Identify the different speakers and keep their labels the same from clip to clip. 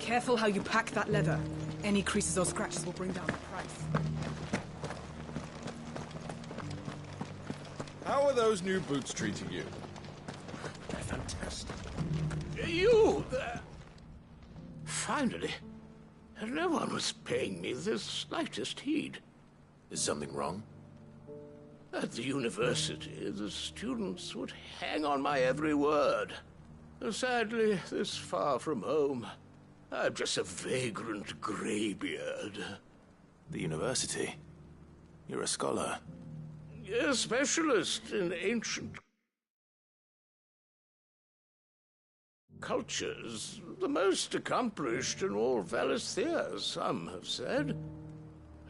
Speaker 1: Careful how you pack that leather. Any creases or scratches will bring down the price.
Speaker 2: How are those new boots treating you?
Speaker 3: They're fantastic. You there! Finally. No one was paying me the slightest heed.
Speaker 4: Is something wrong?
Speaker 3: At the university, the students would hang on my every word. Sadly, this far from home, I'm just a vagrant greybeard.
Speaker 4: The university? You're a scholar.
Speaker 3: A specialist in ancient cultures. The most accomplished in all Valisthea, some have said.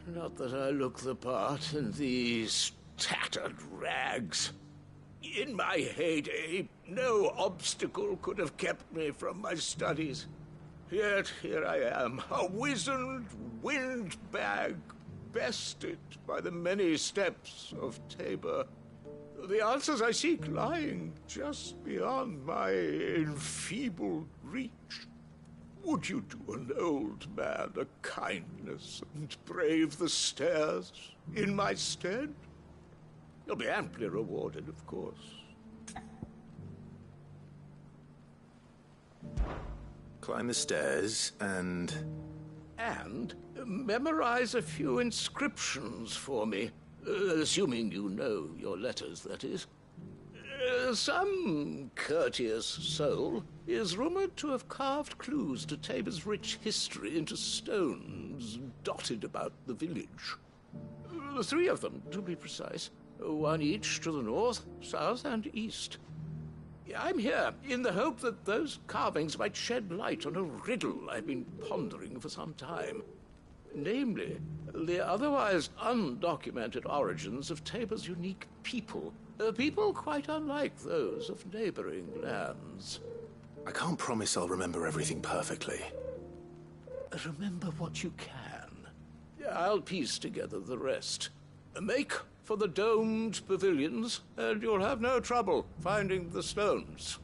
Speaker 3: Not that I look the part in these tattered rags. In my heyday, no obstacle could have kept me from my studies. Yet here I am, a wizened windbag, bested by the many steps of Tabor. The answers I seek lying just beyond my enfeebled reach. Would you do an old man a kindness and brave the stairs in my stead? You'll be amply rewarded, of course.
Speaker 4: Climb the stairs and...
Speaker 3: And memorize a few inscriptions for me. Assuming you know your letters, that is. Some courteous soul is rumored to have carved clues to Tabor's rich history into stones dotted about the village. 3 of them, to be precise. 1 each to the north, south, and east. I'm here in the hope that those carvings might shed light on a riddle I've been pondering for some time. Namely, the otherwise undocumented origins of Tabor's unique people. People quite unlike those of neighboring lands.
Speaker 4: I can't promise I'll remember everything perfectly.
Speaker 3: Remember what you can. I'll piece together the rest. Make for the domed pavilions, and you'll have no trouble finding the stones.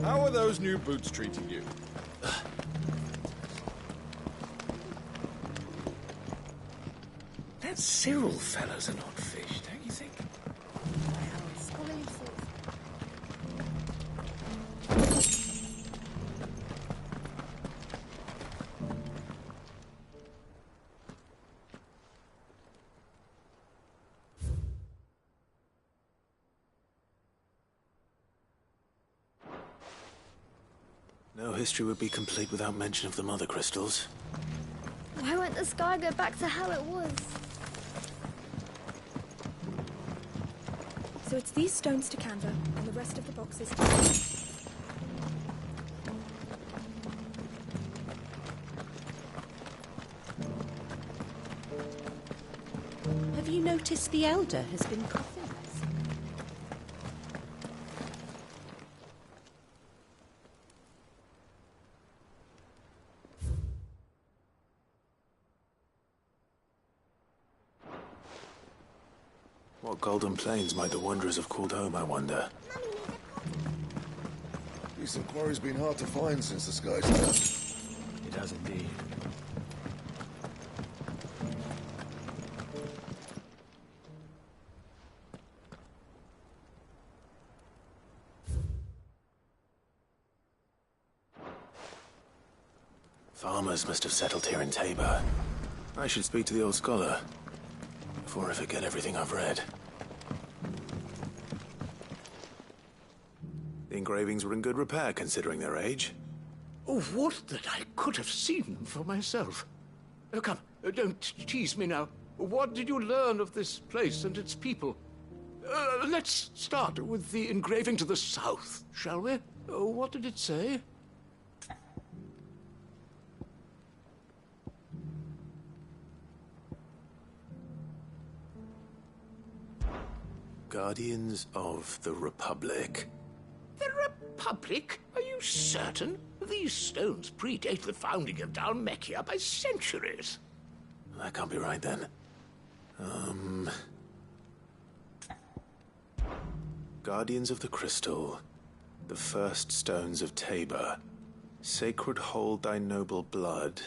Speaker 2: How are those new boots treating you?
Speaker 3: That Cyril fellow's an odd fish, don't you think?
Speaker 4: No history would be complete without mention of the Mother Crystals.
Speaker 5: Why won't the sky go back to how it was?
Speaker 6: So it's these stones to Canva, and the rest of the boxes to...
Speaker 7: Have you noticed the Elder has been coughing less?
Speaker 4: What golden plains might the Wanderers have called home, I wonder?
Speaker 8: Decent quarry's been hard to find since the skies turned.
Speaker 3: It has indeed.
Speaker 4: Farmers must have settled here in Tabor. I should speak to the old scholar before I forget everything I've read. The engravings were in good repair considering their age.
Speaker 3: Oh, would that I could have seen them for myself. Come, don't tease me now. What did you learn of this place and its people? Let's start with the engraving to the south, shall we? What did it say?
Speaker 4: Guardians of the Republic.
Speaker 3: The Republic? Are you certain? These stones predate the founding of Dhalmekia by centuries.
Speaker 4: That can't be right, then. Guardians of the Crystal, the first stones of Tabor, sacred hold thy noble blood,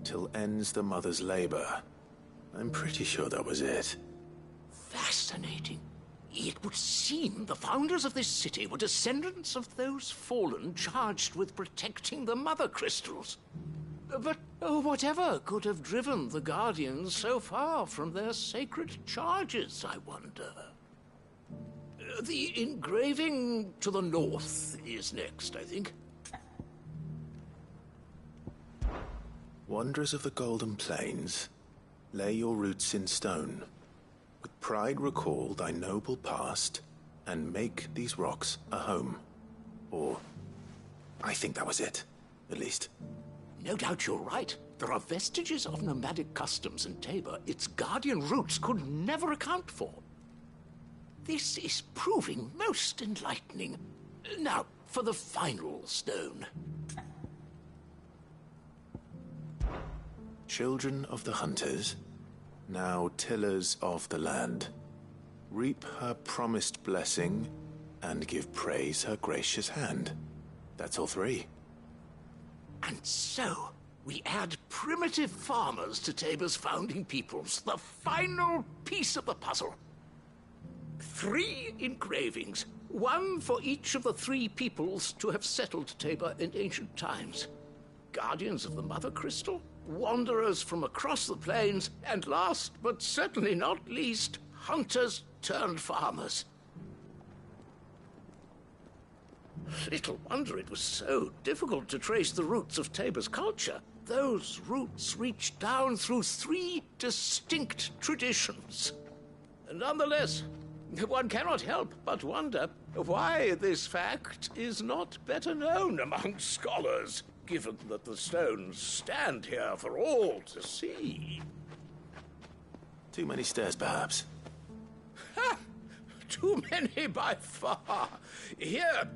Speaker 4: till ends the mother's labor. I'm pretty sure that was it.
Speaker 3: Fascinating. It would seem the founders of this city were descendants of those fallen charged with protecting the mother crystals. But whatever could have driven the Guardians so far from their sacred charges, I wonder? The engraving to the north is next, I think.
Speaker 4: Wanderers of the Golden Plains, lay your roots in stone. With pride recall thy noble past, and make these rocks a home. Or, I think that was it, at least.
Speaker 3: No doubt you're right. There are vestiges of nomadic customs in Tabor its guardian roots could never account for. This is proving most enlightening. Now, for the final stone.
Speaker 4: Children of the hunters, now tillers of the land, reap her promised blessing and give praise her gracious hand. That's all three.
Speaker 3: And so, we add primitive farmers to Tabor's founding peoples, the final piece of the puzzle. 3 engravings, one for each of the 3 peoples to have settled Tabor in ancient times. Guardians of the Mother Crystal, wanderers from across the plains, and last but certainly not least, hunters turned farmers. Little wonder it was so difficult to trace the roots of Tabor's culture. Those roots reach down through 3 distinct traditions. Nonetheless, one cannot help but wonder why this fact is not better known among scholars, given that the stones stand here for all to see.
Speaker 4: Too many stairs, perhaps.
Speaker 3: Ha! Too many by far. Here,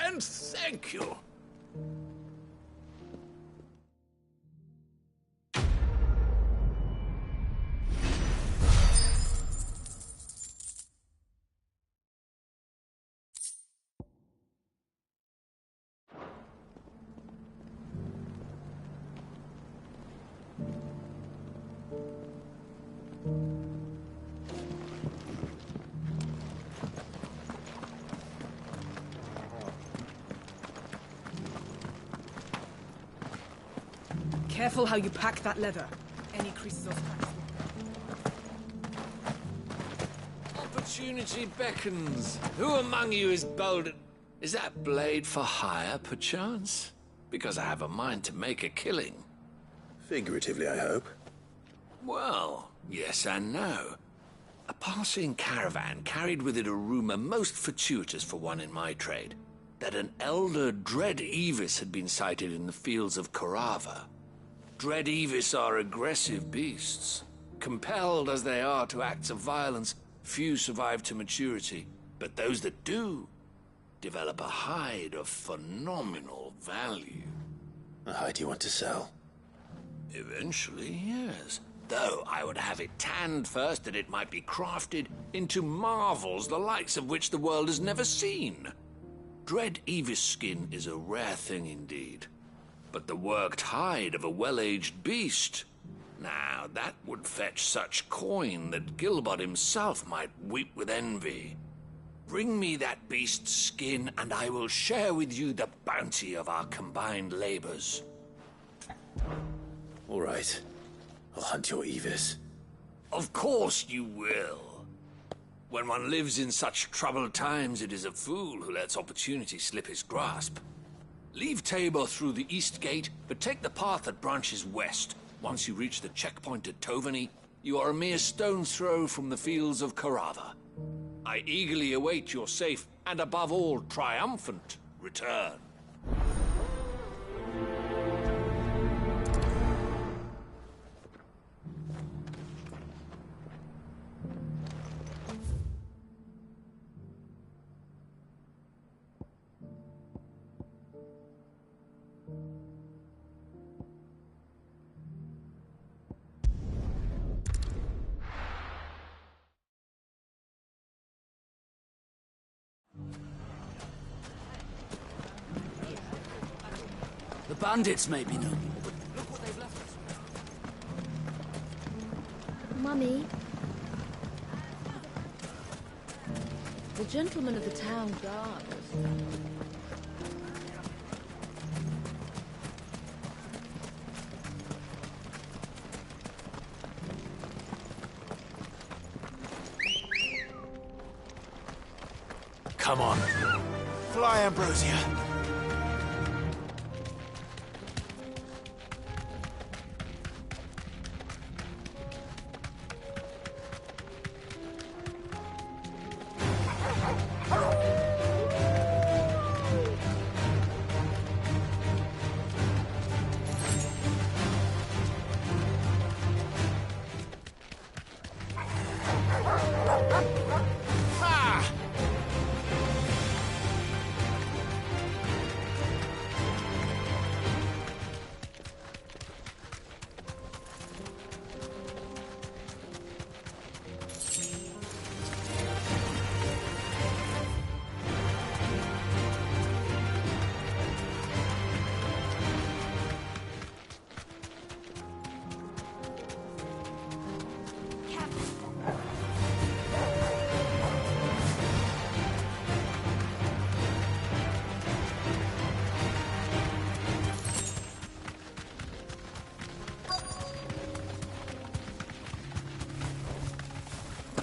Speaker 3: and thank you.
Speaker 1: Careful how you pack that leather. Any creases or scratches will...
Speaker 9: Opportunity beckons. Who among you is bold? Is that blade for hire, perchance? Because I have a mind to make a killing.
Speaker 4: Figuratively, I hope.
Speaker 9: Well, yes and no. A passing caravan carried with it a rumor most fortuitous for one in my trade, that an elder Dread Evis had been sighted in the fields of Korava. Dread Evis are aggressive beasts. Compelled as they are to acts of violence, few survive to maturity, but those that do develop a hide of phenomenal value.
Speaker 4: A hide you want to sell?
Speaker 9: Eventually, yes. Though I would have it tanned first that it might be crafted into marvels the likes of which the world has never seen. Dread Evis skin is a rare thing indeed. But the worked hide of a well-aged beast, now that would fetch such coin that Gilbert himself might weep with envy. Bring me that beast's skin, and I will share with you the bounty of our combined labors.
Speaker 4: All right. I'll hunt your Evis.
Speaker 9: Of course you will. When one lives in such troubled times, it is a fool who lets opportunity slip his grasp. Leave Tabor through the east gate, but take the path that branches west. Once you reach the checkpoint at Tovani, you are a mere stone's throw from the fields of Korava. I eagerly await your safe, and above all, triumphant return.
Speaker 10: bandits may be no more, but look what they've left us.
Speaker 5: Mummy,
Speaker 7: The gentleman of the town guard.
Speaker 4: Come on. Fly, Ambrosia.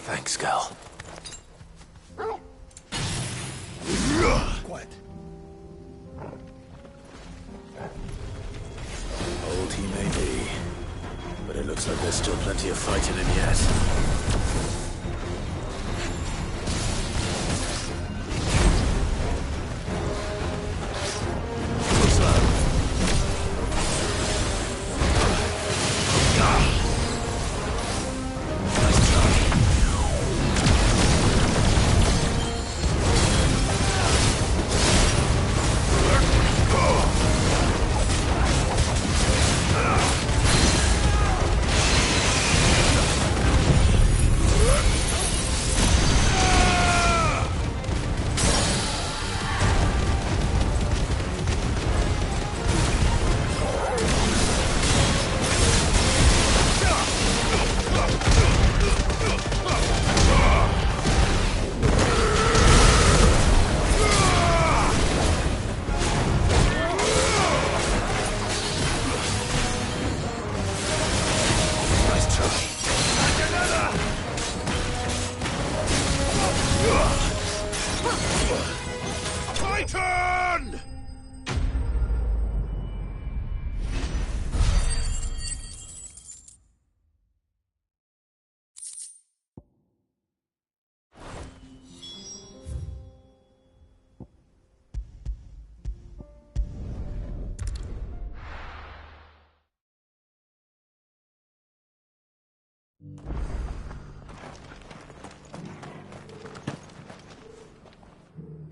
Speaker 4: Thanks, girl.
Speaker 8: Quiet.
Speaker 4: Old he may be, but it looks like there's still plenty of fight in him yet.
Speaker 8: Titan!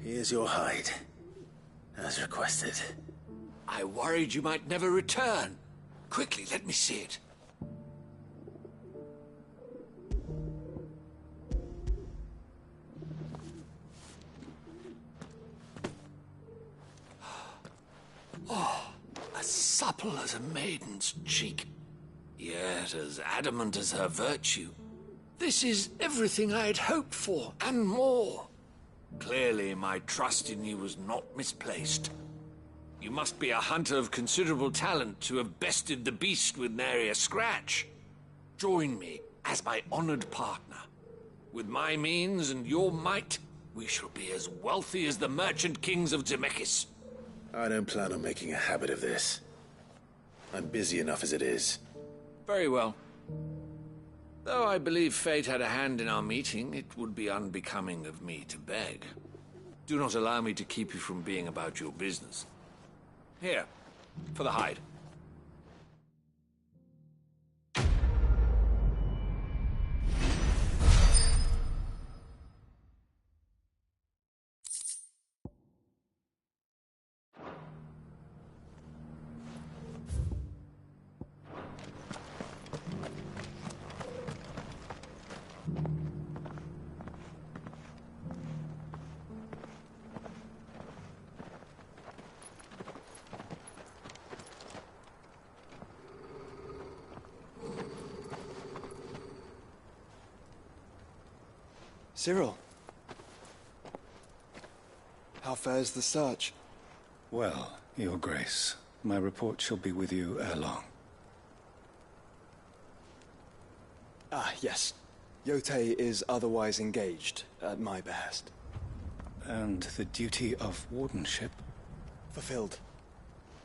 Speaker 4: Here's your hide, as requested.
Speaker 9: I worried you might never return. Quickly, let me see it. Oh, as supple as a maiden's cheek, yet as adamant as her virtue. This is everything I had hoped for, and more. Clearly, my trust in you was not misplaced. You must be a hunter of considerable talent to have bested the beast with nary a scratch. Join me as my honored partner. With my means and your might, we shall be as wealthy as the merchant kings of Zemeckis.
Speaker 4: I don't plan on making a habit of this. I'm busy enough as it is.
Speaker 9: Very well. Though I believe fate had a hand in our meeting, it would be unbecoming of me to beg. Do not allow me to keep you from being about your business. Here, for the hide.
Speaker 11: Cyril. How fares the search?
Speaker 12: Well, Your Grace, my report shall be with you ere long.
Speaker 11: Ah, yes. Yotei is otherwise engaged, at my behest.
Speaker 12: And the duty of wardenship?
Speaker 11: Fulfilled.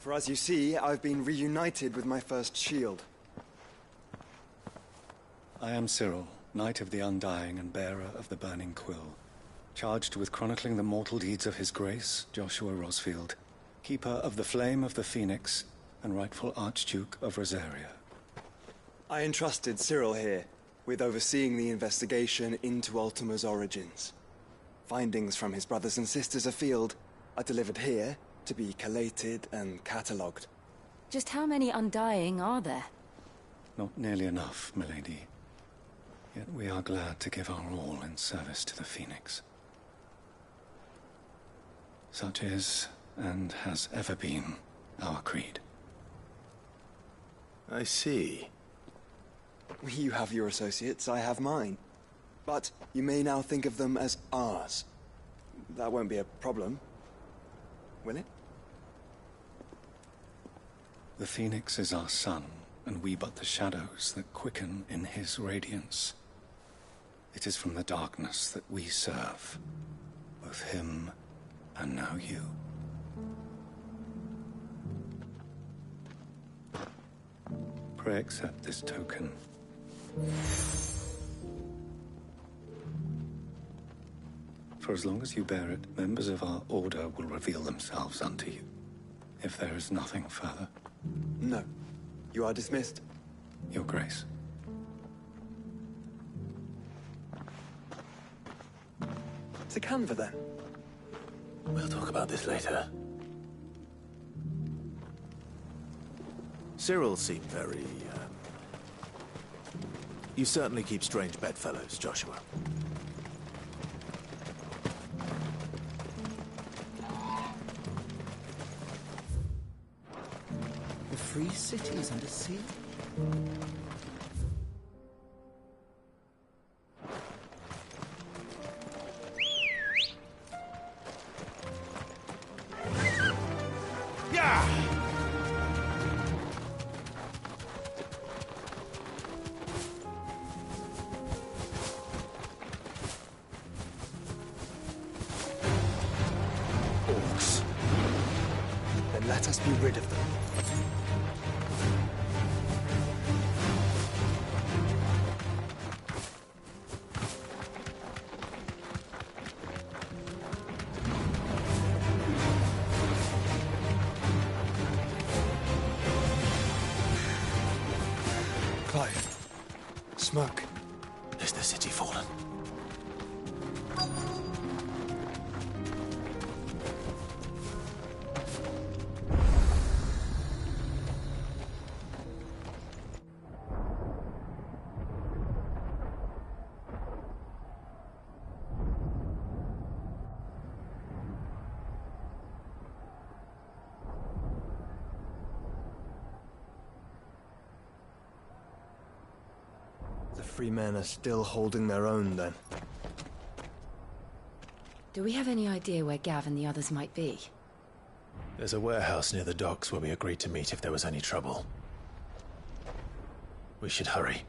Speaker 11: For as you see, I've been reunited with my first shield.
Speaker 12: I am Cyril, Knight of the Undying and bearer of the Burning Quill, charged with chronicling the mortal deeds of His Grace, Joshua Rosfield, keeper of the Flame of the Phoenix and rightful Archduke of Rosaria.
Speaker 11: I entrusted Cyril here with overseeing the investigation into Ultima's origins. Findings from his brothers and sisters afield are delivered here to be collated and catalogued.
Speaker 13: Just how many Undying are there?
Speaker 12: Not nearly enough, milady. Yet we are glad to give our all in service to the Phoenix. Such is, and has ever been, our creed.
Speaker 4: I see.
Speaker 11: You have your associates, I have mine. But you may now think of them as ours. That won't be a problem, will it?
Speaker 12: The Phoenix is our sun, and we but the shadows that quicken in his radiance. It is from the darkness that we serve, both him and now you. Pray accept this token. For as long as you bear it, members of our order will reveal themselves unto you. If there is nothing further.
Speaker 11: No. You are dismissed.
Speaker 12: Your Grace.
Speaker 11: To Canva, then.
Speaker 4: We'll talk about this later. Cyril seemed very, You certainly keep strange bedfellows, Joshua.
Speaker 10: The Free City is under siege?
Speaker 11: Orcs. Then let us be rid of them. Clive. Smoke.
Speaker 4: Is the city fallen?
Speaker 11: The free men are still holding their own, then.
Speaker 13: Do we have any idea where Gav and the others might be?
Speaker 4: There's a warehouse near the docks where we agreed to meet if there was any trouble. We should hurry.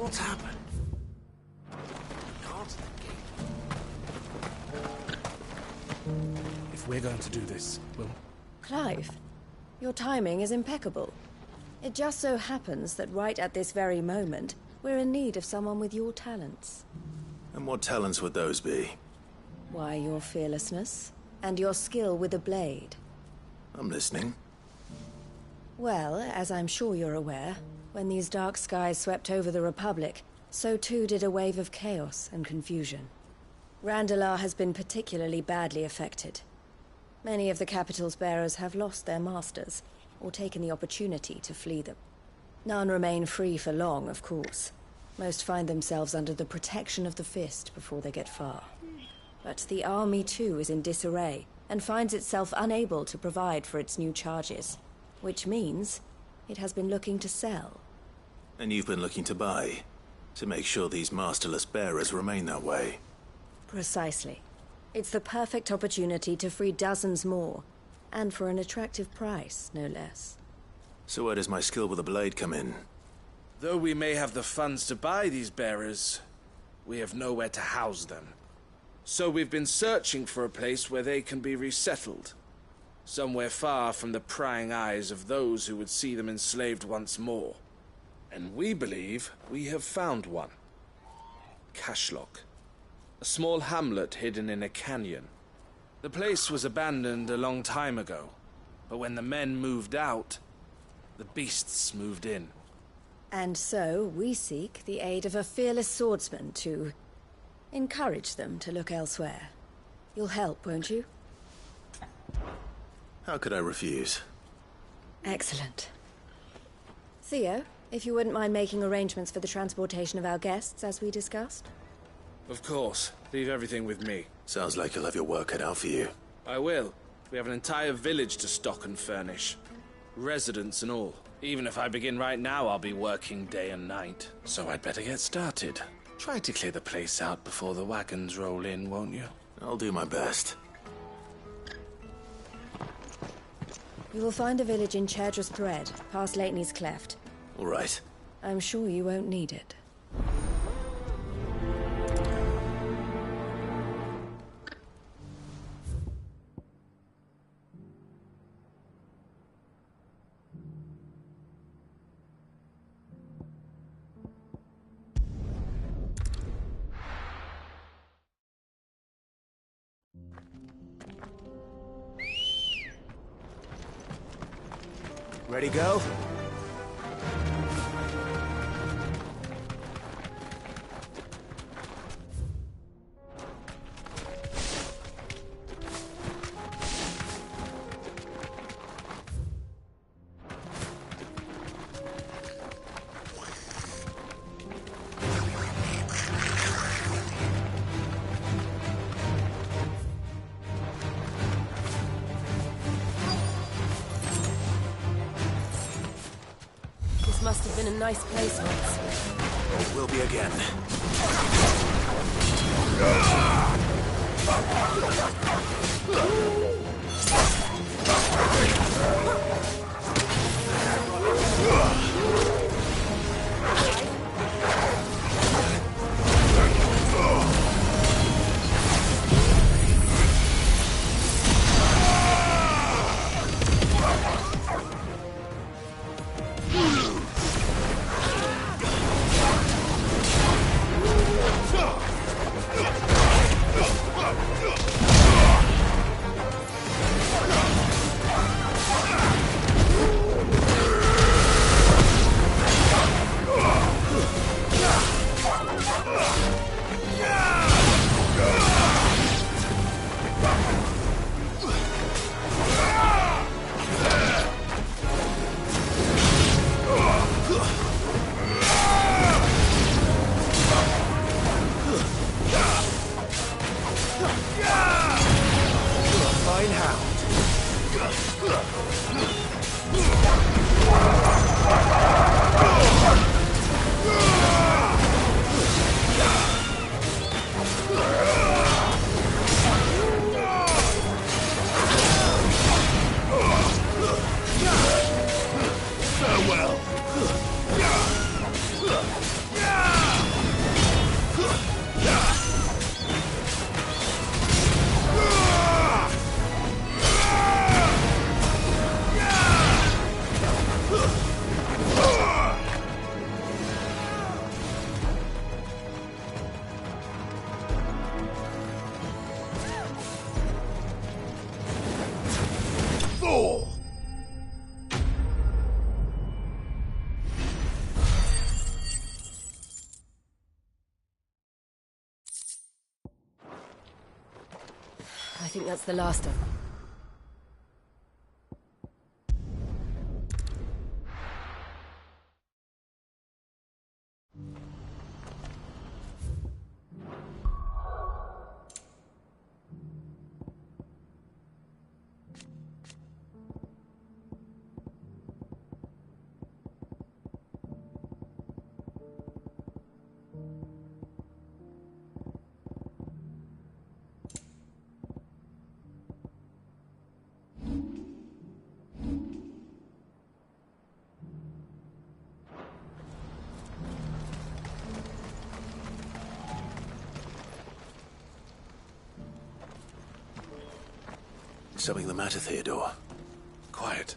Speaker 9: What's happened? Guards at the gate.
Speaker 10: If we're going to do this, we'll...
Speaker 14: Clive, your timing is impeccable. It just so happens that right at this very moment, we're in need of someone with your talents.
Speaker 4: And what talents would those be?
Speaker 14: Why, your fearlessness, and your skill with a blade.
Speaker 4: I'm listening.
Speaker 14: Well, as I'm sure you're aware, when these dark skies swept over the Republic, so too did a wave of chaos and confusion. Randalar has been particularly badly affected. Many of the capital's bearers have lost their masters, or taken the opportunity to flee them. None remain free for long, of course. Most find themselves under the protection of the Fist before they get far. But the army too is in disarray, and finds itself unable to provide for its new charges. Which means it has been looking to sell.
Speaker 4: And you've been looking to buy, to make sure these masterless bearers remain that way.
Speaker 14: Precisely. It's the perfect opportunity to free dozens more, and for an attractive price, no less.
Speaker 4: So where does my skill with a blade come in?
Speaker 10: Though we may have the funds to buy these bearers, we have nowhere to house them. So we've been searching for a place where they can be resettled. Somewhere far from the prying eyes of those who would see them enslaved once more. And we believe we have found one. Cashlock. A small hamlet hidden in a canyon. The place was abandoned a long time ago, but when the men moved out, the beasts moved in.
Speaker 14: And so we seek the aid of a fearless swordsman to encourage them to look elsewhere. You'll help, won't you?
Speaker 4: How could I refuse?
Speaker 14: Excellent. Theo, if you wouldn't mind making arrangements for the transportation of our guests, as we discussed?
Speaker 10: Of course. Leave everything with me.
Speaker 4: Sounds like you'll have your work cut out for you.
Speaker 10: I will. We have an entire village to stock and furnish. Residents and all. Even if I begin right now, I'll be working day and night. So I'd better get started. Try to clear the place out before the wagons roll in, won't you?
Speaker 4: I'll do my best.
Speaker 14: You will find a village in Cherdrus Thread, past Lateney's Cleft.
Speaker 4: All right.
Speaker 14: I'm sure you won't need it.
Speaker 15: Ready, go?
Speaker 14: Must have been a nice place once.
Speaker 15: It will be again. Farewell.
Speaker 14: I think that's the last of them.
Speaker 4: Something the matter, Theodore?
Speaker 16: Quiet.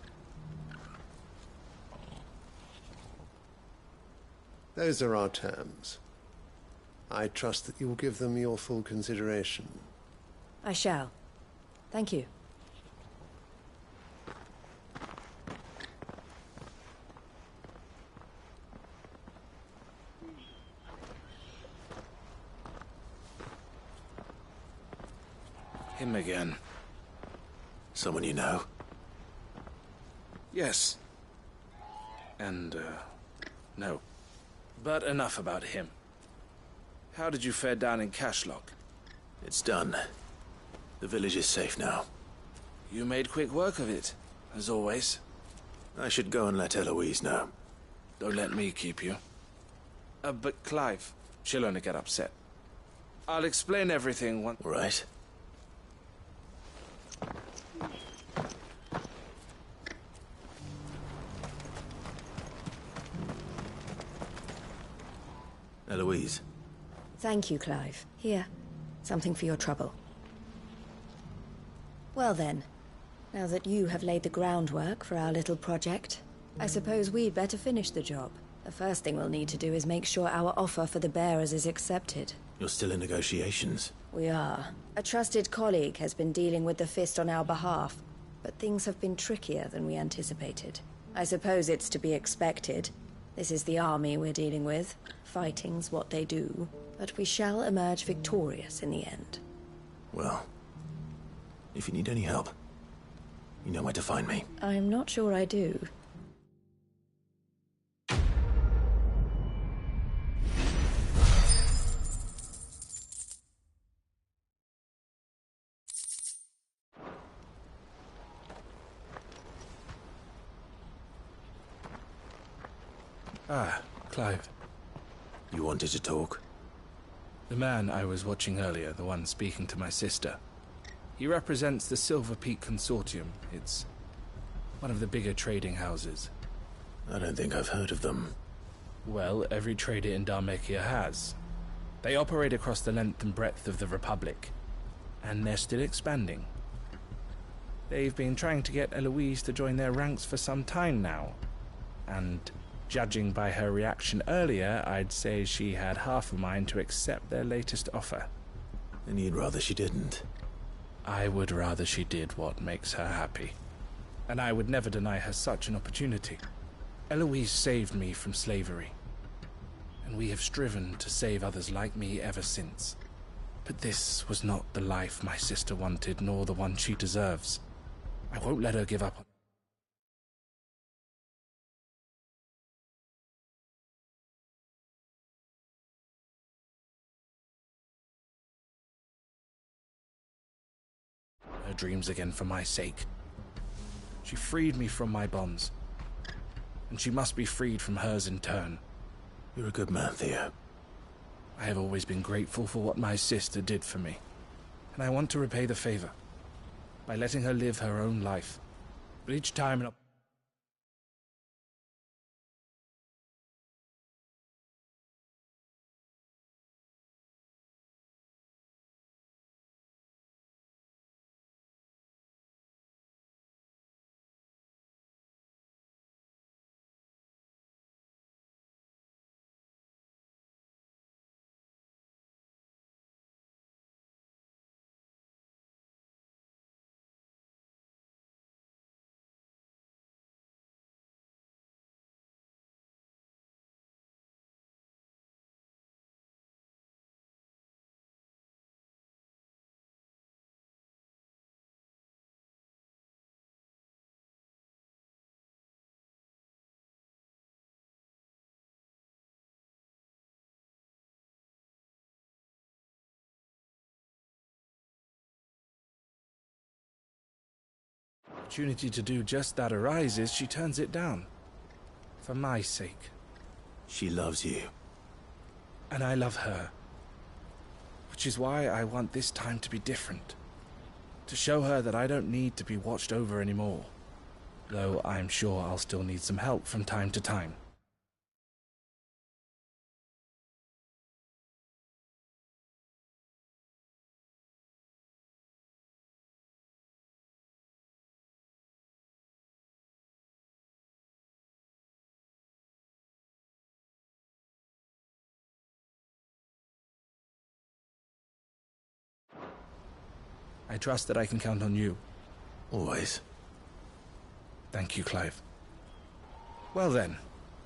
Speaker 16: Those are our terms. I trust that you will give them your full consideration.
Speaker 14: I shall. Thank you.
Speaker 10: Him again.
Speaker 4: Someone you know?
Speaker 10: Yes. And, no. But enough about him. How did you fare down in Cashlock?
Speaker 4: It's done. The village is safe now.
Speaker 10: You made quick work of it, as always.
Speaker 4: I should go and let Eloise know.
Speaker 10: Don't let me keep you. But Clive, she'll only get upset. I'll explain everything once...
Speaker 4: Right. Eloise.
Speaker 14: Thank you, Clive. Here, something for your trouble. Well then, now that you have laid the groundwork for our little project, I suppose we'd better finish the job. The first thing we'll need to do is make sure our offer for the bearers is accepted.
Speaker 4: You're still in negotiations?
Speaker 14: We are. A trusted colleague has been dealing with the Fist on our behalf, but things have been trickier than we anticipated. I suppose it's to be expected. This is the army we're dealing with. Fighting's what they do, but we shall emerge victorious in the end.
Speaker 4: Well, if you need any help, you know where to find me.
Speaker 14: I'm not sure I do.
Speaker 10: Ah, Clive.
Speaker 4: You wanted to talk?
Speaker 10: The man I was watching earlier, the one speaking to my sister. He represents the Silver Peak Consortium. It's one of the bigger trading houses.
Speaker 4: I don't think I've heard of them.
Speaker 10: Well, every trader in Dhalmekia has. They operate across the length and breadth of the Republic, and they're still expanding. They've been trying to get Eloise to join their ranks for some time now, and judging by her reaction earlier, I'd say she had half a mind to accept their latest offer.
Speaker 4: And you'd rather she didn't?
Speaker 10: I would rather she did what makes her happy. And I would never deny her such an opportunity. Eloise saved me from slavery, and we have striven to save others like me ever since. But this was not the life my sister wanted, nor the one she deserves. I won't let her give up on her dreams again for my sake. She freed me from my bonds, and she must be freed from hers in turn.
Speaker 4: You're a good man, Theo.
Speaker 10: I have always been grateful for what my sister did for me, and I want to repay the favor by letting her live her own life. But each time an opportunity to do just that arises, she turns it down. For my sake.
Speaker 4: She loves you.
Speaker 10: And I love her. Which is why I want this time to be different. To show her that I don't need to be watched over anymore. Though I'm sure I'll still need some help from time to time. I trust that I can count on you.
Speaker 4: Always.
Speaker 10: Thank you, Clive. Well then,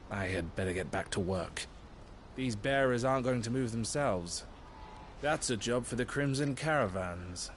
Speaker 10: I had better get back to work. These bearers aren't going to move themselves. That's a job for the Crimson Caravans.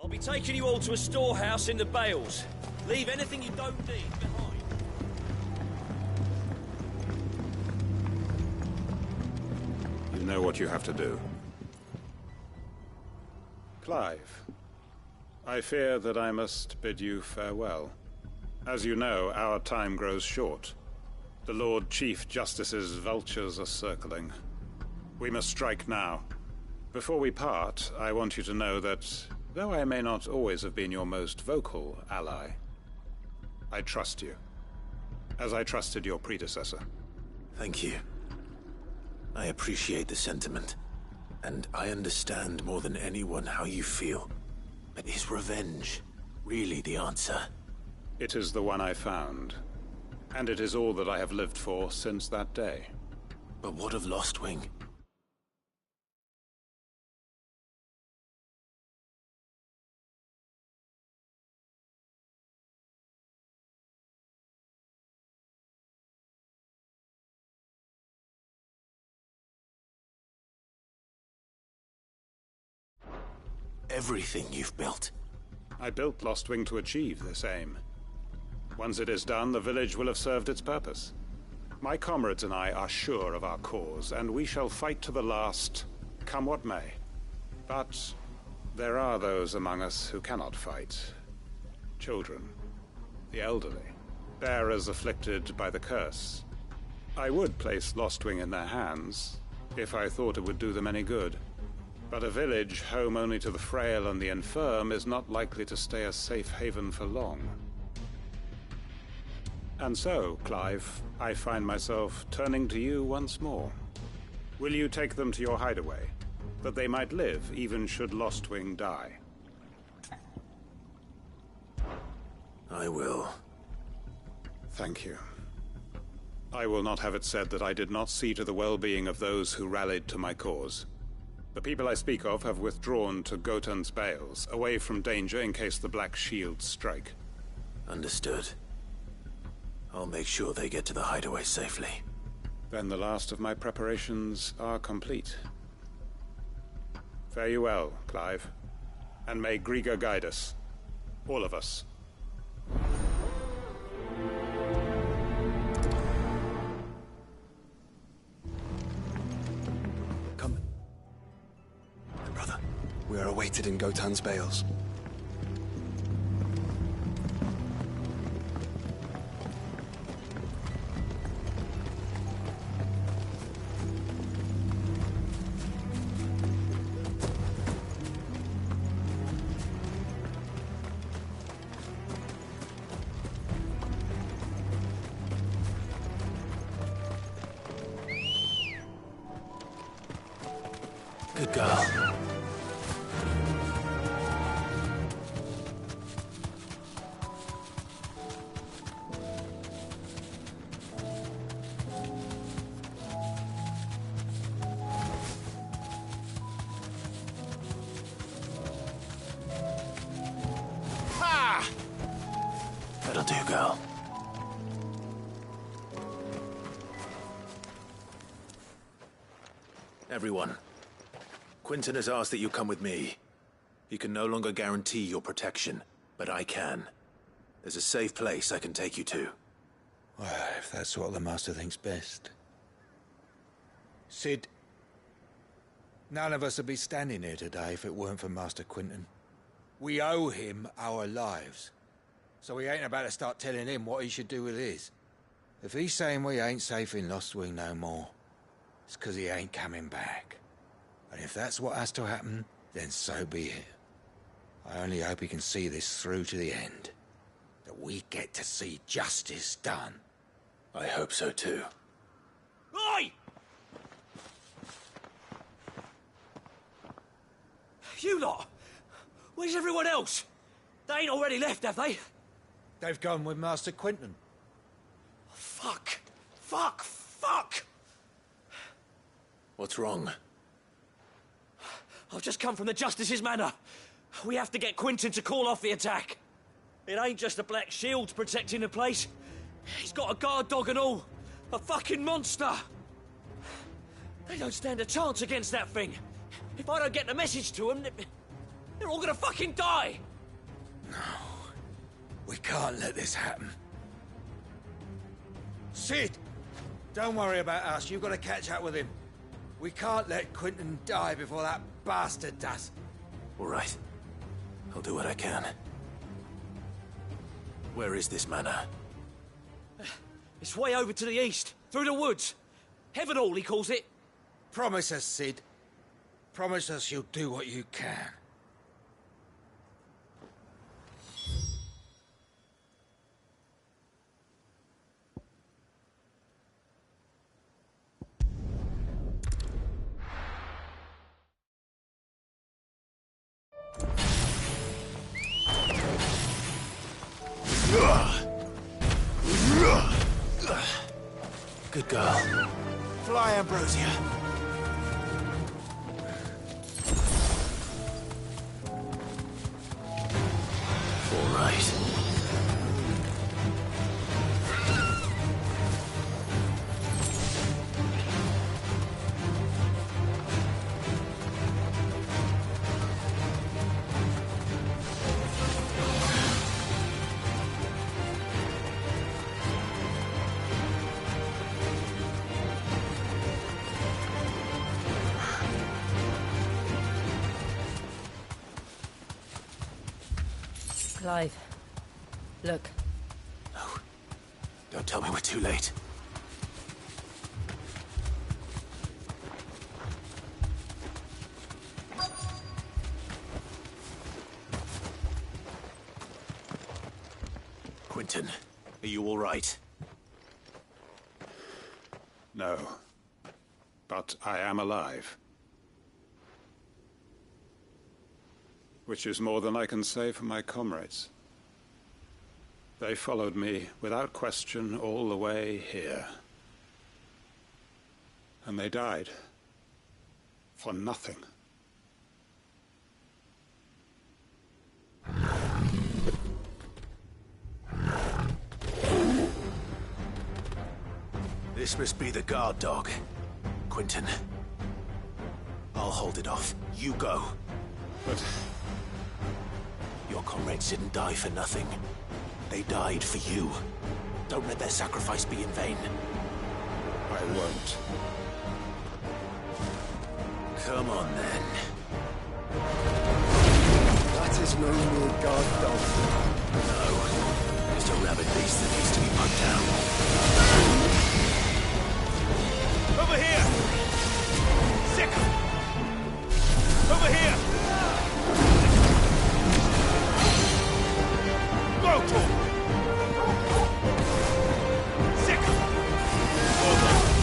Speaker 17: I'll be taking you all to a storehouse in the Bales. Leave anything you don't need behind.
Speaker 18: You know what you have to do. Clive, I fear that I must bid you farewell. As you know, our time grows short. The Lord Chief Justice's vultures are circling. We must strike now. Before we part, I want you to know that, though I may not always have been your most vocal ally, I trust you, as I trusted your predecessor.
Speaker 4: Thank you. I appreciate the sentiment, and I understand more than anyone how you feel. But is revenge really the answer?
Speaker 18: It is the one I found, and it is all that I have lived for since that day.
Speaker 4: But what of Lostwing? Everything you've built.
Speaker 18: I built Lostwing to achieve this aim. Once it is done, the village will have served its purpose. My comrades and I are sure of our cause, and we shall fight to the last, come what may. But there are those among us who cannot fight. Children, the elderly, bearers afflicted by the curse. I would place Lostwing in their hands, if I thought it would do them any good. But a village home only to the frail and the infirm is not likely to stay a safe haven for long. And so, Clive, I find myself turning to you once more. Will you take them to your hideaway, that they might live even should Lostwing die?
Speaker 4: I will.
Speaker 18: Thank you. I will not have it said that I did not see to the well-being of those who rallied to my cause. The people I speak of have withdrawn to Gotan's Bales, away from danger in case the Black Shields strike.
Speaker 4: Understood. I'll make sure they get to the hideaway safely.
Speaker 18: Then the last of my preparations are complete. Fare you well, Clive. And may Griga guide us. All of us.
Speaker 11: We are awaited in Gotan's Bales.
Speaker 4: Good girl. That'll do, girl. Everyone, Quinton has asked that you come with me. He can no longer guarantee your protection, but I can. There's a safe place I can take you to.
Speaker 19: Well, if that's what the Master thinks best. Sid, none of us would be standing here today if it weren't for Master Quinton. We owe him our lives. So we ain't about to start telling him what he should do with his. If he's saying we ain't safe in Lostwing no more, it's 'cause he ain't coming back. And if that's what has to happen, then so be it. I only hope he can see this through to the end. That we get to see justice done.
Speaker 4: I hope so too.
Speaker 17: Oi! You lot! Where's everyone else? They ain't already left, have they?
Speaker 19: They've gone with Master Quinton.
Speaker 17: Fuck! Fuck! Fuck!
Speaker 4: What's wrong?
Speaker 17: I've just come from the Justice's manor. We have to get Quinton to call off the attack. It ain't just the Black Shields protecting the place. He's got a guard dog and all. A fucking monster. They don't stand a chance against that thing. If I don't get the message to them... They're all gonna fucking die!
Speaker 19: We can't let this happen. Sid! Don't worry about us. You've got to catch up with him. We can't let Quentin die before that bastard does.
Speaker 4: All right. I'll do what I can. Where is this manor?
Speaker 17: It's way over to the east, through the woods. Heavenhall, he calls it.
Speaker 19: Promise us, Sid. Promise us you'll do what you can.
Speaker 4: Good girl. Fly, Ambrosia. All right.
Speaker 14: Clive. Look.
Speaker 4: No. Don't tell me we're too late. Quentin, are you all right?
Speaker 18: No. But I am alive. Which is more than I can say for my comrades. They followed me without question all the way here. And they died. For nothing.
Speaker 4: This must be the guard dog. Quentin. I'll hold it off. You go.
Speaker 18: But...
Speaker 4: your comrades didn't die for nothing. They died for you. Don't let their sacrifice be in vain.
Speaker 18: I won't.
Speaker 4: Come on, then.
Speaker 11: That is no mere guard dog.
Speaker 4: No. Just a rabid beast that needs to be put down.
Speaker 17: Over here! Sick! Over here! Go, Tom! Sick!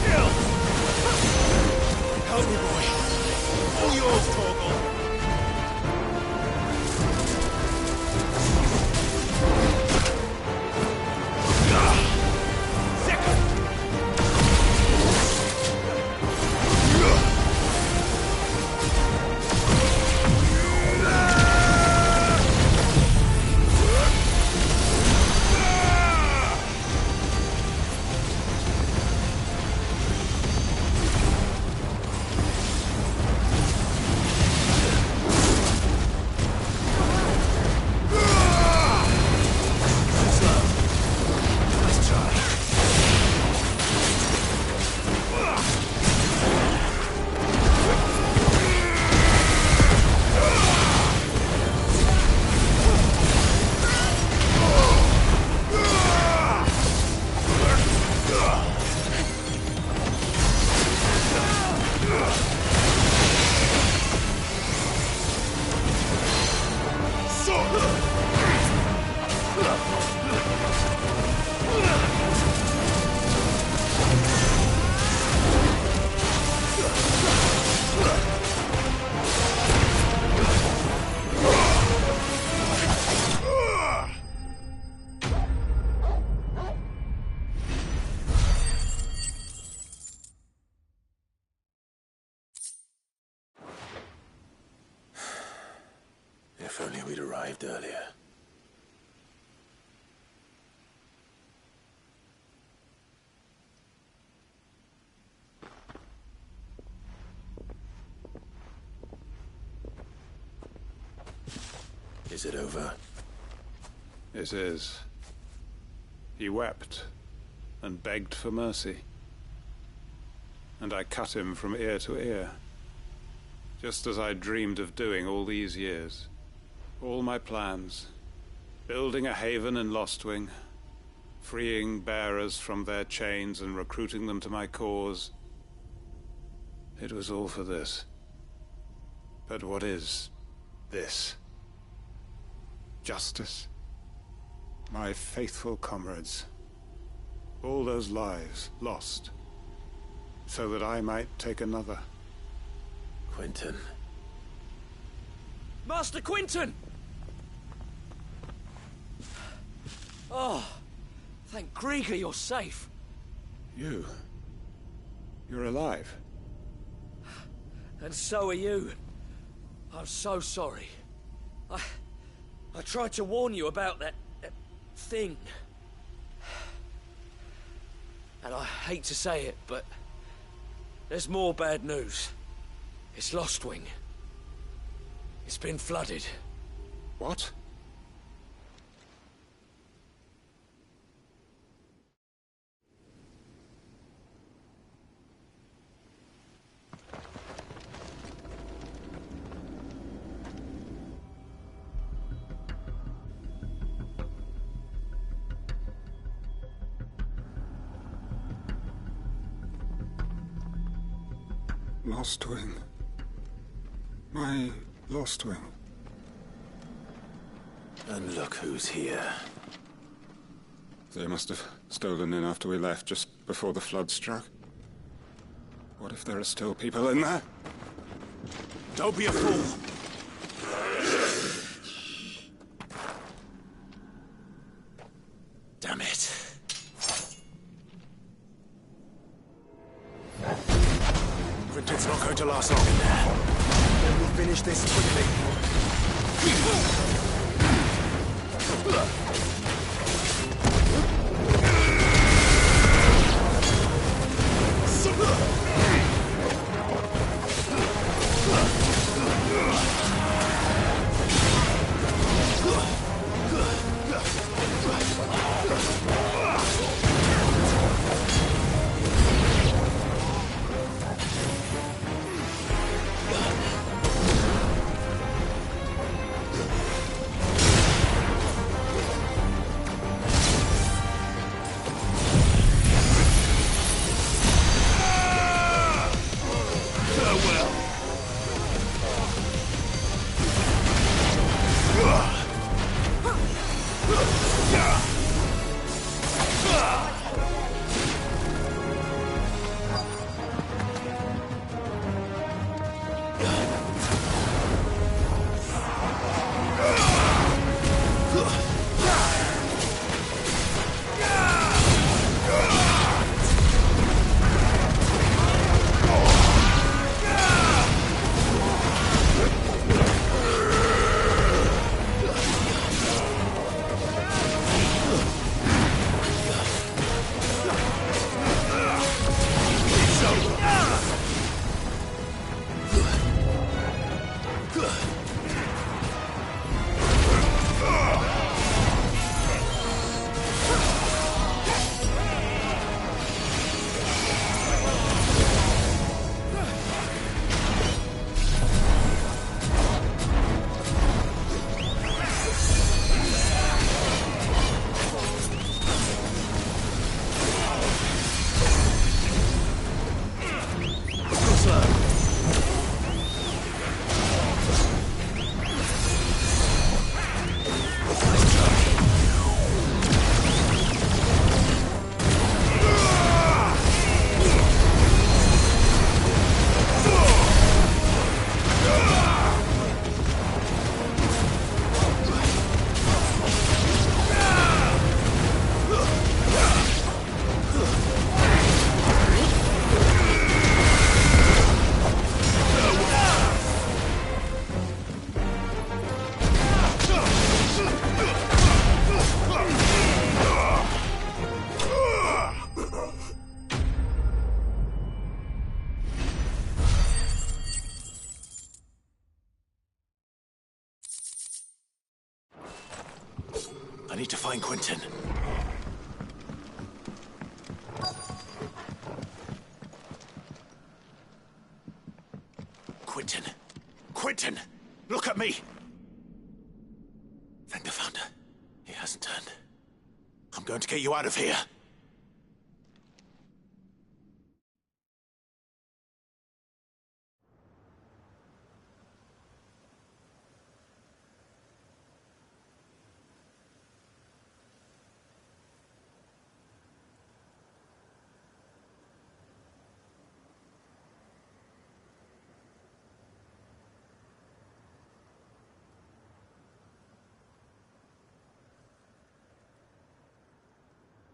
Speaker 17: Kill! Help me, boy. All yours, Torgal.
Speaker 4: If only we'd arrived earlier. Is it over?
Speaker 18: It is. He wept and begged for mercy. And I cut him from ear to ear, just as I dreamed of doing all these years. All my plans, building a haven in Lostwing, freeing bearers from their chains and recruiting them to my cause. It was all for this. But what is this? Justice? My faithful comrades. All those lives lost, so that I might take another.
Speaker 4: Quentin.
Speaker 17: Master Quentin! Oh, thank Grieger you're safe.
Speaker 18: You're alive.
Speaker 17: And so are you. I'm so sorry. I tried to warn you about that thing. And I hate to say it, but there's more bad news. It's Lostwing. It's been flooded.
Speaker 18: What? Lostwing. My Lostwing.
Speaker 4: And look who's here.
Speaker 18: They must have stolen in after we left, just before the flood struck. What if there are still people in there?
Speaker 15: Don't be a fool! Damn it. Quentin's not going to last long in there. Then we'll finish this quickly.
Speaker 4: need to find Quentin. Quentin! Quentin! Look at me! Thank the Founder. He hasn't turned. I'm going to get you out of here.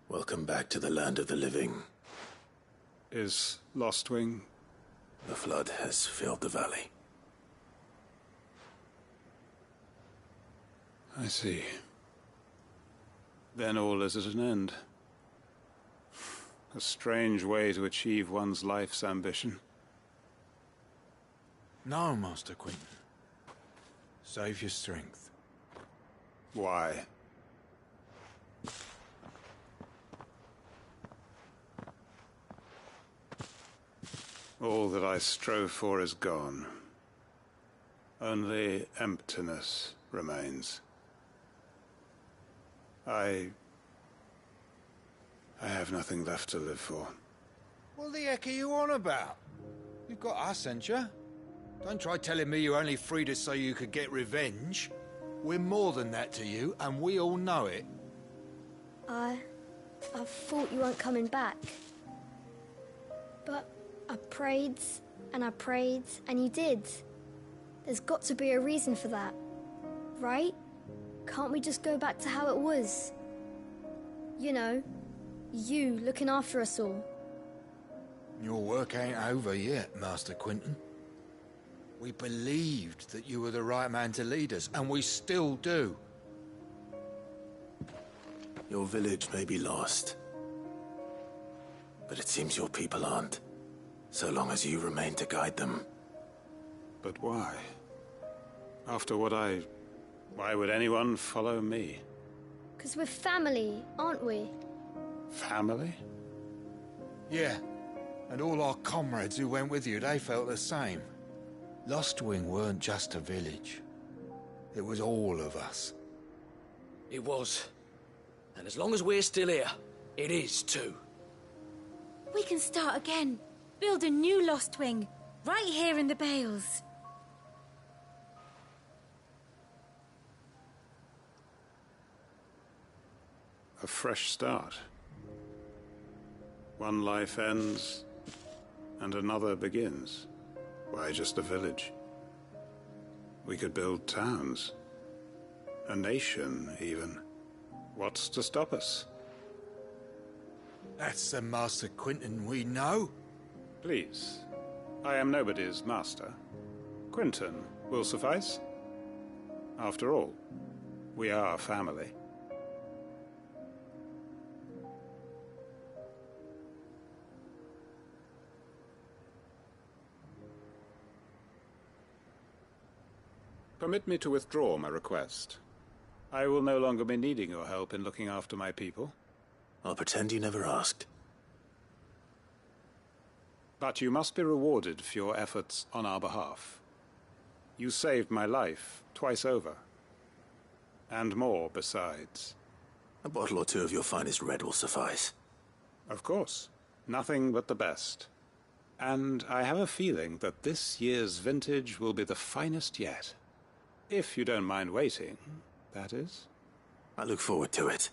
Speaker 4: Welcome back to the land of the living.
Speaker 18: Is Lostwing?
Speaker 4: The flood has filled the valley.
Speaker 18: I see. Then all is at an end. A strange way to achieve one's life's ambition.
Speaker 19: No, Master Quentin. Save your strength.
Speaker 18: Why? All that I strove for is gone. Only emptiness remains. I have nothing left to live for.
Speaker 19: What the heck are you on about? You've got us, ain't you? Don't try telling me you only freed us so you could get revenge. We're more than that to you, and we all know it.
Speaker 5: I thought you weren't coming back. But I prayed, and you did. There's got to be a reason for that, right? Can't we just go back to how it was? You know, you looking after us all.
Speaker 19: Your work ain't over yet, Master Quentin. We believed that you were the right man to lead us, and we still do.
Speaker 4: Your village may be lost, but it seems your people aren't, so long as you remain to guide them.
Speaker 18: But why? After what why would anyone follow me?
Speaker 5: 'Cause we're family, aren't we?
Speaker 18: Family?
Speaker 19: Yeah, and all our comrades who went with you, they felt the same. Lostwing weren't just a village. It was all of us.
Speaker 17: It was. And as long as we're still here, it is too.
Speaker 20: We can start again. Build a new Lostwing, right here in the Bales.
Speaker 18: A fresh start. One life ends, and another begins. Why just a village? We could build towns. A nation, even. What's to stop us?
Speaker 19: That's the Master Quentin we know.
Speaker 18: Please. I am nobody's master. Quentin will suffice. After all, we are family. Permit me to withdraw my request. I will no longer be needing your help in looking after my people.
Speaker 4: I'll pretend you never asked.
Speaker 18: But you must be rewarded for your efforts on our behalf. You saved my life twice over. And more besides.
Speaker 4: A bottle or two of your finest red will suffice.
Speaker 18: Of course. Nothing but the best. And I have a feeling that this year's vintage will be the finest yet. If you don't mind waiting, that is.
Speaker 4: I look forward to it.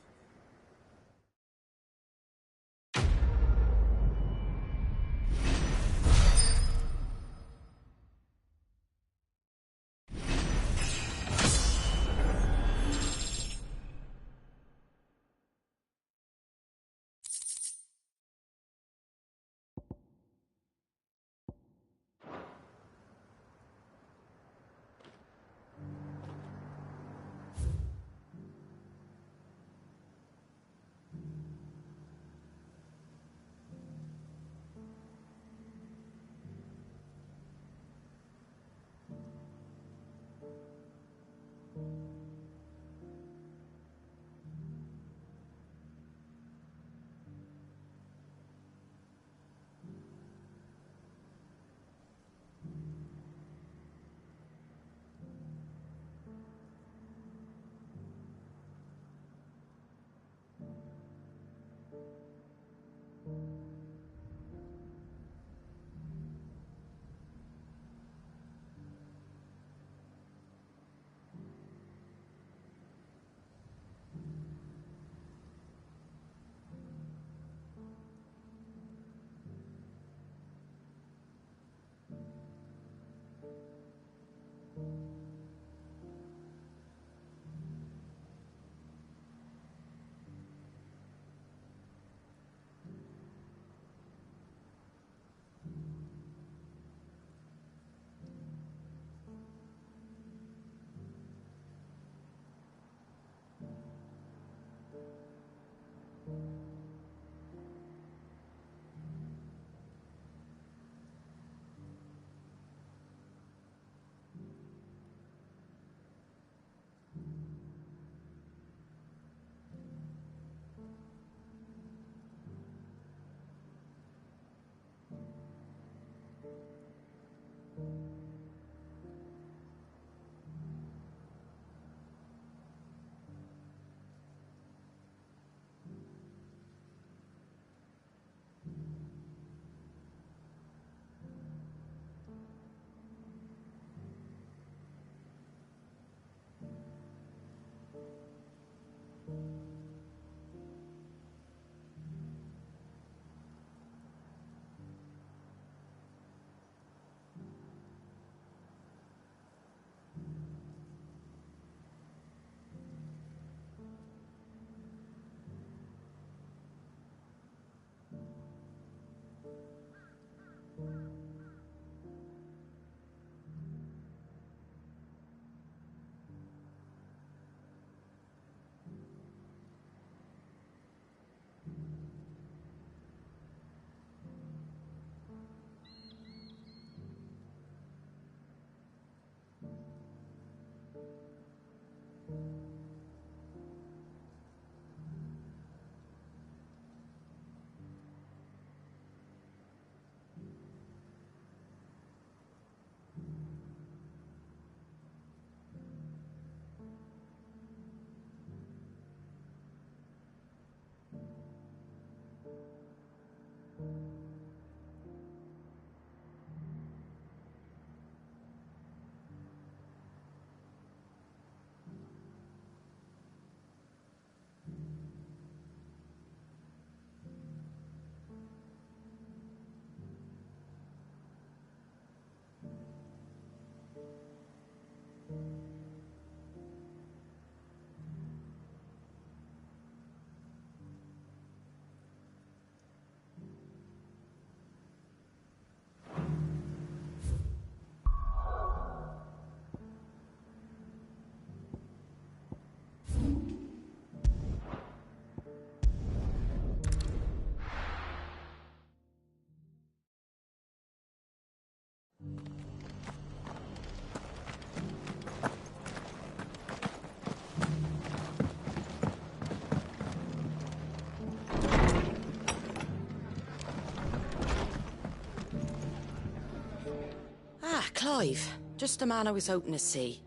Speaker 7: Clive. Just a man I was hoping to see.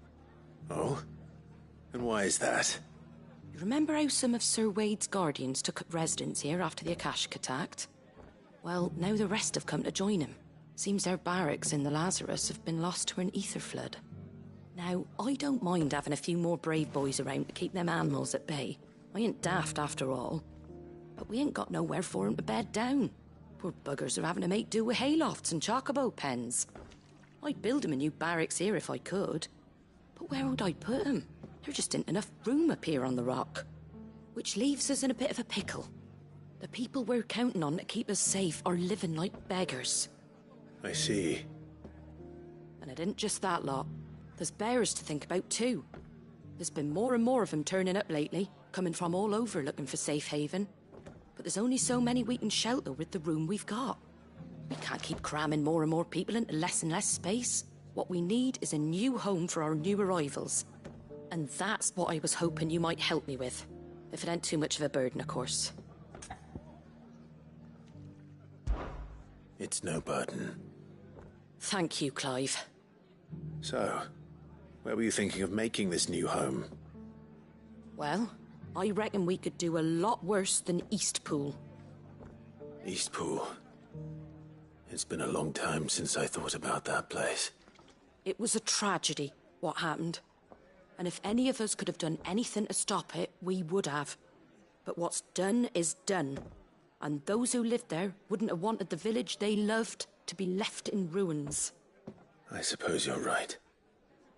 Speaker 4: Oh? And why is that?
Speaker 7: You remember how some of Sir Wade's guardians took up residence here after the Akashic attacked? Well, now the rest have come to join him. Seems their barracks in the Lazarus have been lost to an ether flood. Now, I don't mind having a few more brave boys around to keep them animals at bay. I ain't daft after all. But we ain't got nowhere for 'em to bed down. Poor buggers are having to make do with haylofts and chocobo pens. I'd build 'em a new barracks here if I could. But where would I put 'em? There just ain't enough room up here on the rock. Which leaves us in a bit of a pickle. The people we're counting on to keep us safe are living like beggars.
Speaker 4: I see.
Speaker 7: And it ain't just that lot. There's bearers to think about too. There's been more and more of them turning up lately, coming from all over looking for safe haven. But there's only so many we can shelter with the room we've got. We can't keep cramming more and more people into less and less space. What we need is a new home for our new arrivals. And that's what I was hoping you might help me with. If it ain't too much of a burden, of course.
Speaker 4: It's no burden.
Speaker 7: Thank you, Clive.
Speaker 4: So, where were you thinking of making this new home?
Speaker 7: Well, I reckon we could do a lot worse than Eastpool.
Speaker 4: Eastpool. It's been a long time since I thought about that place.
Speaker 7: It was a tragedy, what happened. And if any of us could have done anything to stop it, we would have. But what's done is done. And those who lived there wouldn't have wanted the village they loved to be left in ruins.
Speaker 4: I suppose you're right.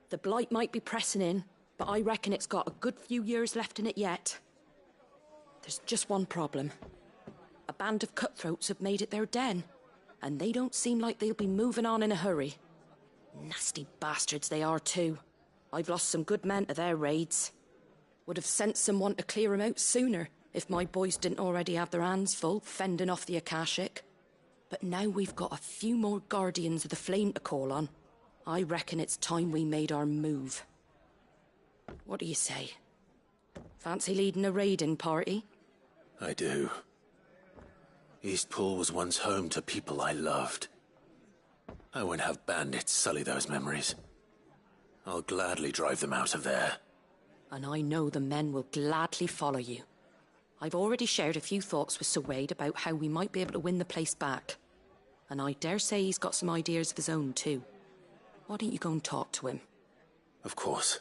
Speaker 7: The blight might be pressing in, but I reckon it's got a good few years left in it yet. There's just one problem. A band of cutthroats have made it their den, and they don't seem like they'll be moving on in a hurry. Nasty bastards they are too. I've lost some good men to their raids. Would have sent someone to clear 'em out sooner if my boys didn't already have their hands full fending off the Akashic. But now we've got a few more guardians of the flame to call on. I reckon it's time we made our move. What do you say? Fancy leading a raiding party?
Speaker 4: I do. Eastpool was once home to people I loved. I won't have bandits sully those memories. I'll gladly drive them out of there.
Speaker 7: And I know the men will gladly follow you. I've already shared a few thoughts with Sir Wade about how we might be able to win the place back. And I dare say he's got some ideas of his own too. Why don't you go and talk to him?
Speaker 4: Of course.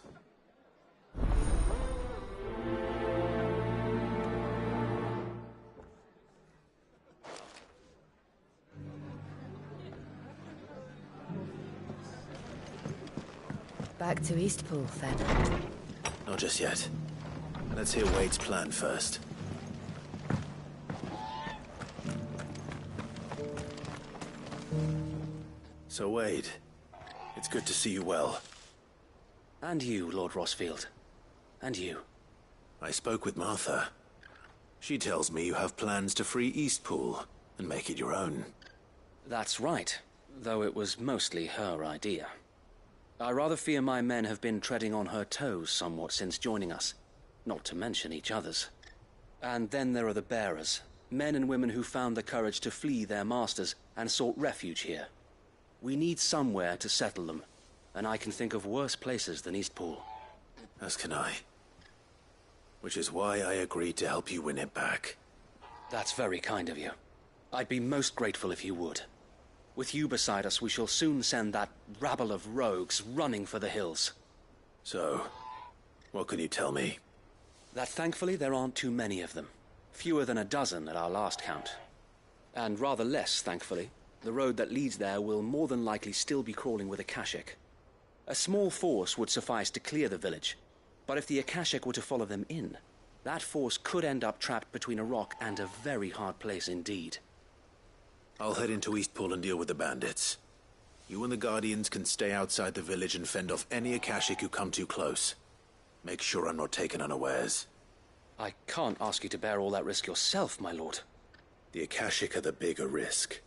Speaker 13: Back to Eastpool, then.
Speaker 4: Not just yet. Let's hear Wade's plan first. So, Wade, it's good to see you well.
Speaker 21: And you, Lord Rosfield. And you.
Speaker 4: I spoke with Martha. She tells me you have plans to free Eastpool and make it your own.
Speaker 21: That's right, though it was mostly her idea. I rather fear my men have been treading on her toes somewhat since joining us, not to mention each other's. And then there are the bearers, men and women who found the courage to flee their masters and sought refuge here. We need somewhere to settle them, and I can think of worse places than Eastpool.
Speaker 4: As can I. Which is why I agreed to help you win it back.
Speaker 21: That's very kind of you. I'd be most grateful if you would. With you beside us, we shall soon send that rabble of rogues running for the hills.
Speaker 4: So, what can you tell me?
Speaker 21: That thankfully there aren't too many of them. Fewer than a dozen at our last count. And rather less, thankfully. The road that leads there will more than likely still be crawling with Akashic. A small force would suffice to clear the village. But if the Akashic were to follow them in, that force could end up trapped between a rock and a very hard place indeed.
Speaker 4: I'll head into Eastpool and deal with the bandits. You and the Guardians can stay outside the village and fend off any Akashic who come too close. Make sure I'm not taken unawares.
Speaker 21: I can't ask you to bear all that risk yourself, my lord.
Speaker 4: The Akashic are the bigger risk.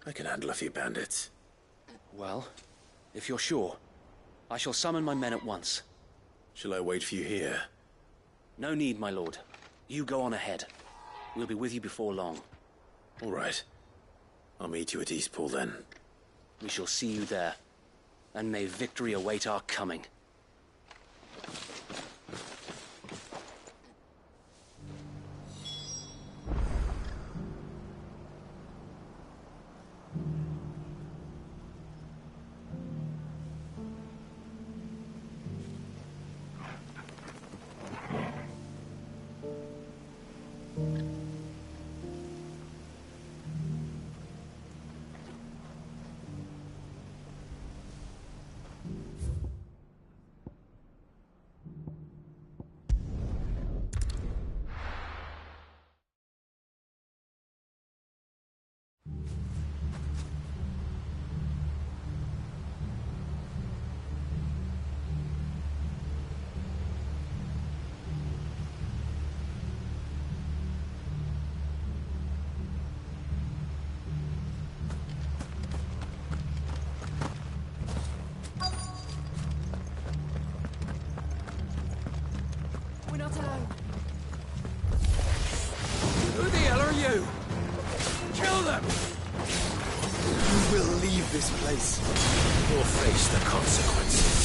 Speaker 4: I can handle a few bandits.
Speaker 21: Well, if you're sure, I shall summon my men at once.
Speaker 4: Shall I wait for you here?
Speaker 21: No need, my lord. You go on ahead. We'll be with you before long.
Speaker 4: All right. I'll meet you at Eastpool then.
Speaker 21: We shall see you there. and may victory await our coming.
Speaker 1: We're not alone.
Speaker 17: Who the hell are you? Kill them!
Speaker 15: You will leave this place.
Speaker 4: Or face the consequences.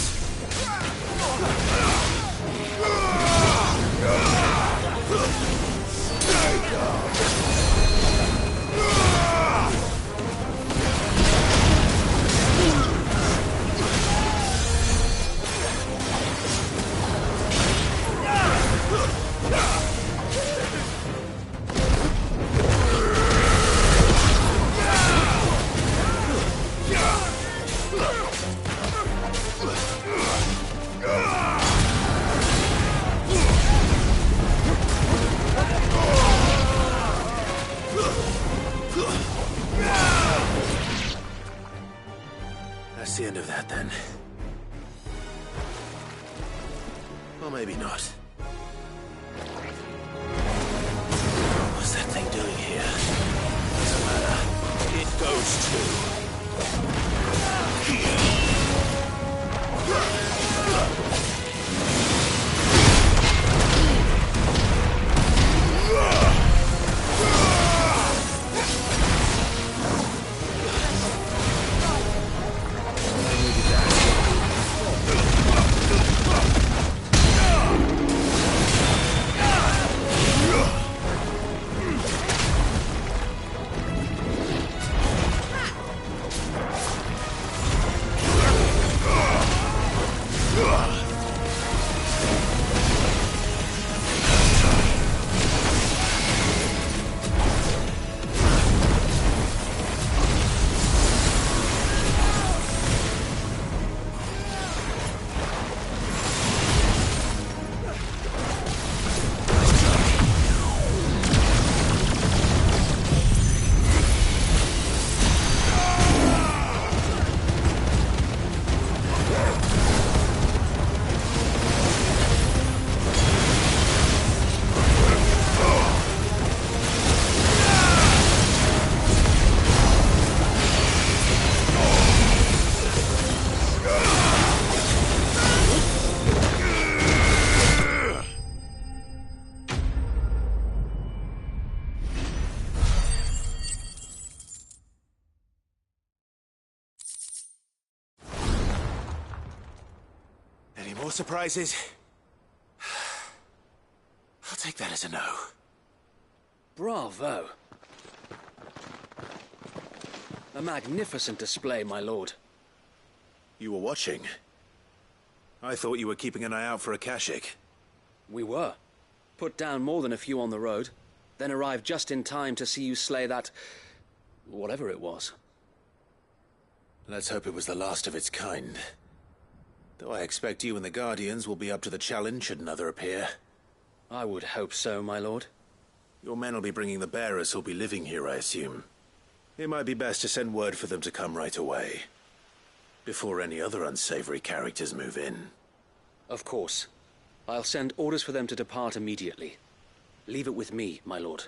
Speaker 4: That's the end of that, then. Or maybe not. What's that thing doing here? Doesn't matter. It goes too. Any more surprises? I'll take that as a no.
Speaker 21: Bravo. A magnificent display, my lord.
Speaker 4: You were watching? I thought you were keeping an eye out for a Kashik.
Speaker 21: We were. Put down more than a few on the road, then arrived just in time to see you slay that... whatever it was.
Speaker 4: Let's hope it was the last of its kind. Though I expect you and the Guardians will be up to the challenge should another appear.
Speaker 21: I would hope so, my lord.
Speaker 4: Your men will be bringing the bearers who'll be living here, I assume. It might be best to send word for them to come right away. Before any other unsavory characters move in.
Speaker 21: Of course. I'll send orders for them to depart immediately. Leave it with me, my lord.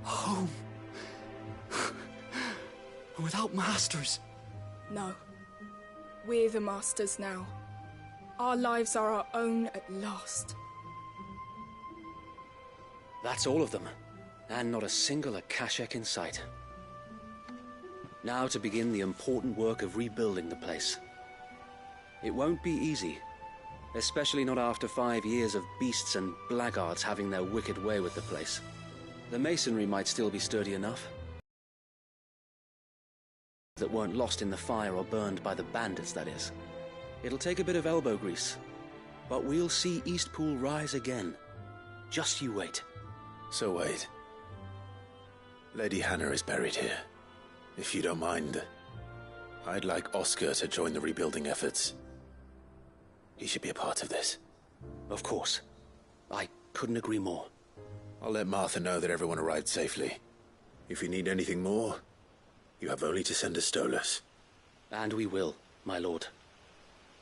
Speaker 2: Home. Without masters.
Speaker 6: No. We're the masters now. Our lives are our own at last.
Speaker 21: That's all of them, and not a single Akashek in sight. Now to begin the important work of rebuilding the place. It won't be easy, especially not after 5 years of beasts and blackguards having their wicked way with the place. The masonry might still be sturdy enough, that weren't lost in the fire or burned by the bandits, that is. It'll take a bit of elbow grease, but we'll see Eastpool rise again. Just you wait.
Speaker 4: So wait. Lady Hannah is buried here. If you don't mind, I'd like Oscar to join the rebuilding efforts. He should be a part of this.
Speaker 21: Of course. I couldn't agree more.
Speaker 4: I'll let Martha know that everyone arrived safely. If you need anything more, you have only to send a Stolas.
Speaker 21: And we will, my lord.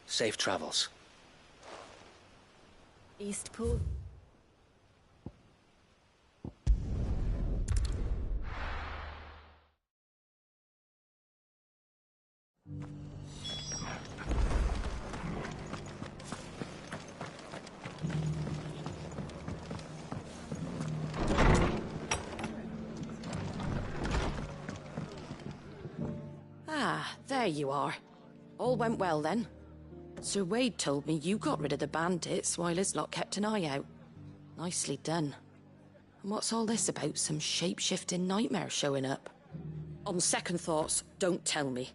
Speaker 21: Safe travels.
Speaker 14: Eastpool?
Speaker 7: Ah, there you are. All went well then. Sir Wade told me you got rid of the bandits while his lot kept an eye out. Nicely done. And what's all this about some shape-shifting nightmare showing up? On second thoughts, don't tell me.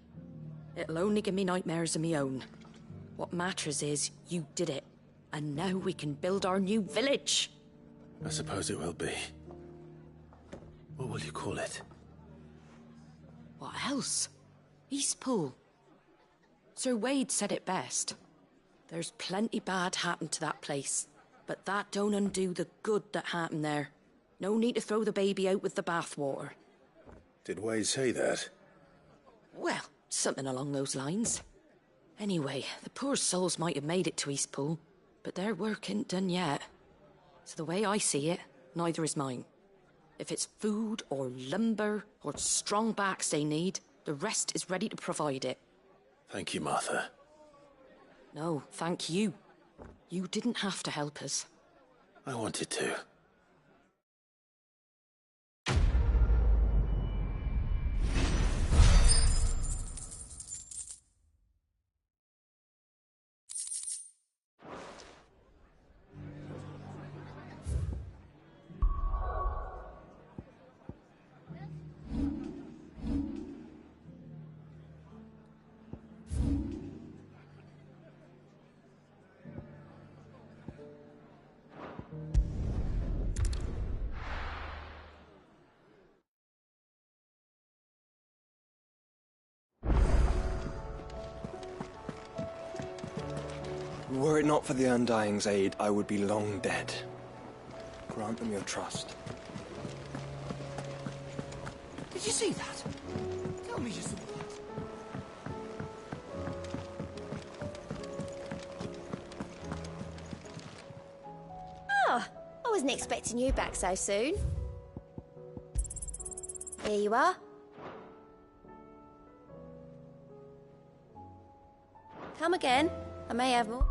Speaker 7: It'll only give me nightmares of me own. What matters is you did it. And now we can build our new village.
Speaker 4: I suppose it will be. What will you call it?
Speaker 7: What else? Eastpool. Sir Wade said it best. There's plenty bad happened to that place, but that don't undo the good that happened there. No need to throw the baby out with the bathwater.
Speaker 4: Did Wade say that?
Speaker 7: Well, something along those lines. Anyway, the poor souls might have made it to Eastpool, but their work ain't done yet. So the way I see it, neither is mine. If it's food or lumber or strong backs they need, the rest is ready to provide it.
Speaker 4: Thank you, Martha.
Speaker 7: No, thank you. You didn't have to help us.
Speaker 4: I wanted to.
Speaker 11: Were it not for the Undying's aid, I would be long dead. Grant them your trust.
Speaker 17: Did you see that? Tell me you saw that.
Speaker 5: Oh, I wasn't expecting you back so soon. Here you are. Come again. I may have more.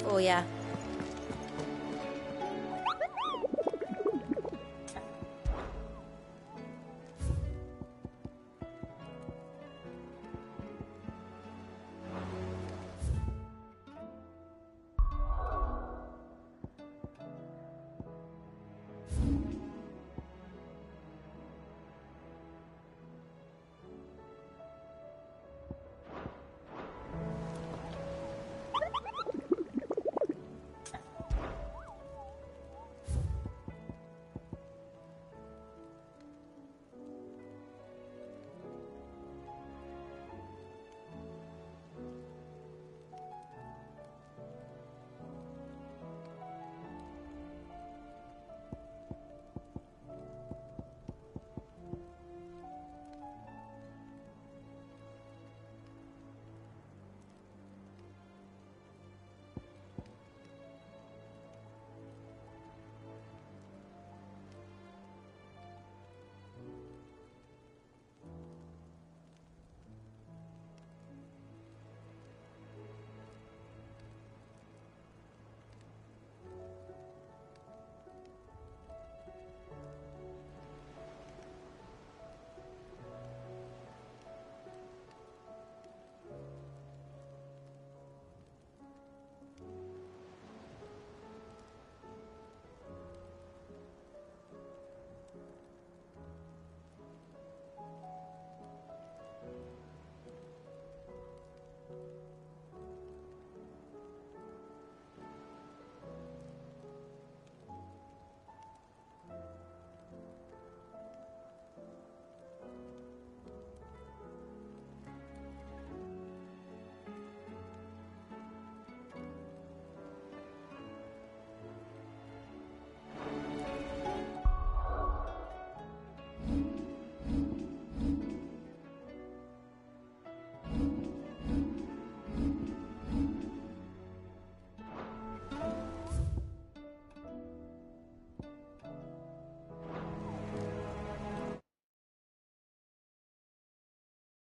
Speaker 5: For ya.